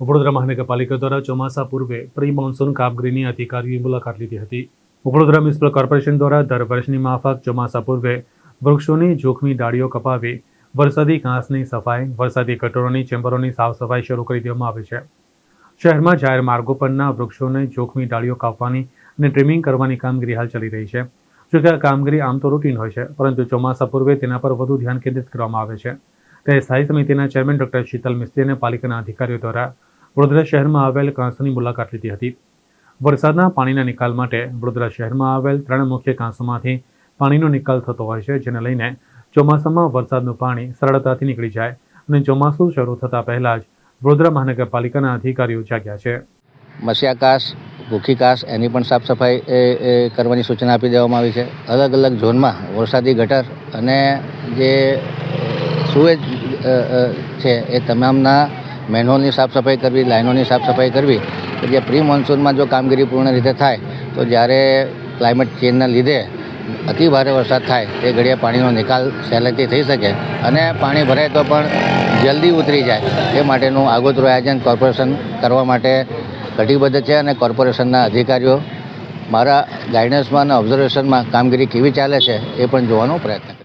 વડોદરા મહાનગરપાલિકા દ્વારા ચોમાસા પૂર્વે પ્રી મોન્સૂન કામગીરીની અધિકારીઓએ મુલાકાત લીધી હતી। વડોદરા મ્યુનિસિપલ કોર્પોરેશન દ્વારા દર વર્ષની માફક ચોમાસા પૂર્વે વૃક્ષોની જોખમી ડાળીઓ કપાવી વરસાદી ઘાસની સફાઈ, વરસાદી ગટરોની ચેમ્બરોની સાફ સફાઈ શરૂ કરી દેવામાં આવી છે। શહેરમાં જાહેર માર્ગો પરના વૃક્ષોને જોખમી ડાળીઓ કાપવાની અને ટ્રીમિંગ કરવાની કામગીરી હાલ ચાલી રહી છે। જોકે આ કામગીરી આમ તો રૂટીન હોય છે, પરંતુ ચોમાસા પૂર્વે તેના પર વધુ ધ્યાન કેન્દ્રિત કરવામાં આવે છે। ત્યારે સ્થાયી સમિતિના ચેરમેન ડોક્ટર શીતલ મિસ્ત્રી અને પાલિકાના અધિકારીઓ દ્વારા વડોદરા શહેરમાં આવેલ કાંસોની મુલાકાત લીધી હતી। વરસાદના પાણીના નિકાલ માટે વડોદરા શહેરમાં આવેલ 3 મુખ્ય કાંસોમાંથી પાણીનો નિકાલ થતો હોય છે, જેને લઈને ચોમાસામાં વરસાદનું પાણી સરળતાથી નીકળી જાય અને ચોમાસું શરૂ થતાં પહેલા જ વડોદરા મહાનગરપાલિકાના અધિકારીઓ જાગ્યા છે। મત્સ્યાકાશ, ભૂખીકાશ એની પણ સાફ સફાઈ કરવાની સૂચના આપી દેવામાં આવી છે। અલગ અલગ ઝોનમાં વરસાદી ગટર અને જે સુએજ છે એ તમામના મેનહોલની સાફ સફાઈ કરવી, લાઇનોની સાફ સફાઈ કરવી। જે પ્રી મોન્સૂનમાં જો કામગીરી પૂર્ણ રીતે થાય તો જ્યારે ક્લાઇમેટ ચેન્જના લીધે અતિ ભારે વરસાદ થાય તે ઘડીએ પાણીનો નિકાલ સહેલાઈથી થઈ શકે અને પાણી ભરાય તો પણ જલ્દી ઉતરી જાય એ માટેનું આગોતરું આયોજન કોર્પોરેશન કરવા માટે કટિબદ્ધ છે અને કોર્પોરેશનના અધિકારીઓ મારા ગાઈડન્સમાં અને ઓબ્ઝર્વેશનમાં કામગીરી કેવી ચાલે છે એ પણ જોવાનો પ્રયત્ન કરે।